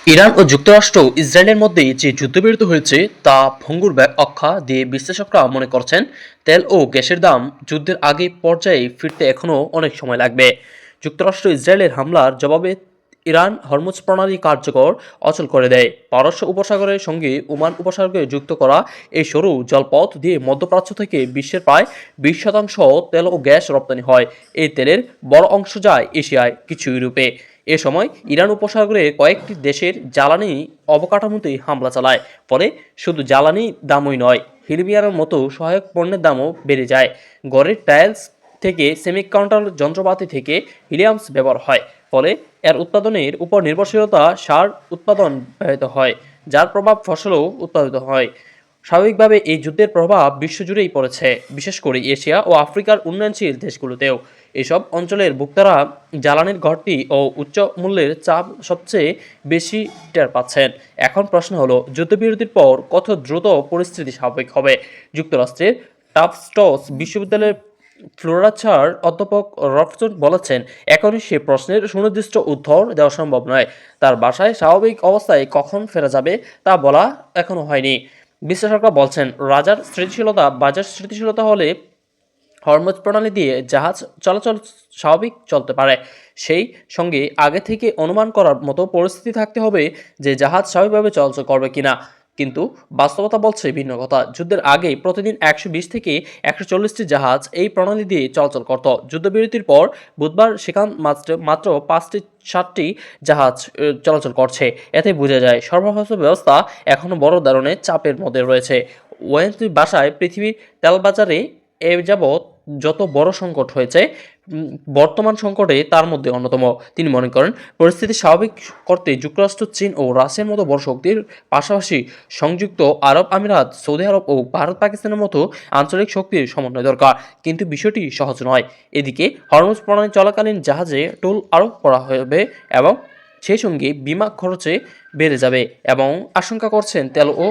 Iran ও যুক্তরাষ্ট্র ইসরায়েলের মধ্যে যে যুদ্ধবিরতি হয়েছে তা ভঙ্গুর আখ্যা দিয়ে বিশ্লেষকরা মনে করছেন তেল ও গ্যাসের দাম যুদ্ধের আগে পর্যায়ে ফিরতে এখনও অনেক সময় লাগবে। যুক্তরাষ্ট্র ইসরায়েলের হামলার জবাবে ইরান হরমুজ প্রণালী কার্যকর অচল করে দেয়। পারস্য উপসাগরের সঙ্গে ওমান উপসাগরকে যুক্ত করা এই সরু জলপথ দিয়ে মধ্যপ্রাচ্য থেকে বিশ্বের প্রায় 20% তেল ও গ্যাস রপ্তানি হয়। এই তেলের বড় অংশ যায় এশিয়ায়, কিছু ইউরোপে। এ সময় ইরান উপসাগরে কয়েকটি দেশের জ্বালানি অবকাঠামোতে হামলা চালায়। ফলে শুধু জ্বালানি দামই নয়, হিলিয়ামের মতো সহায়ক পণ্যের দামও বেড়ে যায়। ঘরের টাইলস থেকে সেমিকন্ডাক্টর যন্ত্রপাতি থেকে হিলিয়ামস ব্যবহার হয়। ফলে এর উৎপাদনের উপর নির্ভরশীলতা সার উৎপাদন ব্যাহত হয়, যার প্রভাব ফসলও উৎপাদিত হয়। স্বাভাবিকভাবে এই যুদ্ধের প্রভাব বিশ্বজুড়েই পড়েছে, বিশেষ করে এশিয়া ও আফ্রিকার উন্নয়নশীল দেশগুলোতেও। এসব অঞ্চলের ভোক্তারা জ্বালানির ঘাটতি ও উচ্চ মূল্যের চাপ সবচেয়ে বেশি টের পাচ্ছেন। এখন প্রশ্ন হলো, যুদ্ধবিরতির পর কত দ্রুত পরিস্থিতি স্বাভাবিক হবে? যুক্তরাষ্ট্রের টাফস্টস বিশ্ববিদ্যালয়ের ফ্লোরাচার অধ্যাপক রফজন বলেছেন, এখনই সে প্রশ্নের সুনির্দিষ্ট উত্তর দেওয়া সম্ভব নয়। তার বাসায় স্বাভাবিক অবস্থায় কখন ফেরা যাবে তা বলা এখনো হয়নি। বিশ্লেষকরা বলছেন, বাজার স্থিতিশীলতা হলে হরমুজ প্রণালী দিয়ে জাহাজ চলাচল স্বাভাবিক চলতে পারে। সেই সঙ্গে আগে থেকে অনুমান করার মতো পরিস্থিতি থাকতে হবে যে জাহাজ স্বাভাবিকভাবে চলাচল করবে কিনা। কিন্তু বাস্তবতা বলছে ভিন্ন কথা। যুদ্ধের আগেই প্রতিদিন 120 থেকে 140টি জাহাজ এই প্রণালী দিয়ে চলাচল করত। যুদ্ধবিরতির পর বুধবার সেখান মাত্র 5-7টি জাহাজ চলাচল করছে। এতে বোঝা যায় সরবরাহ ব্যবস্থা এখনো বড় ধরনের চাপের মধ্যে রয়েছে। ওয়েন্সটির বাসায় পৃথিবীর তেল বাজারে এ যাবৎ যত বড় সংকট হয়েছে, বর্তমান সংকটে তার মধ্যে অন্যতম। তিনি মনে করেন, পরিস্থিতি স্বাভাবিক করতে যুক্তরাষ্ট্র, চীন ও রাশিয়ার মতো বড় শক্তির পাশাপাশি সংযুক্ত আরব আমিরাত, সৌদি আরব ও ভারত পাকিস্তানের মতো আঞ্চলিক শক্তির সমন্বয় দরকার। কিন্তু বিষয়টি সহজ নয়। এদিকে হরমুজ প্রণালী চলাকালীন জাহাজে টোল আরোপ করা হবে এবং সেই সঙ্গে বিমা খরচে বেড়ে যাবে এবং আশঙ্কা করছেন তেল ও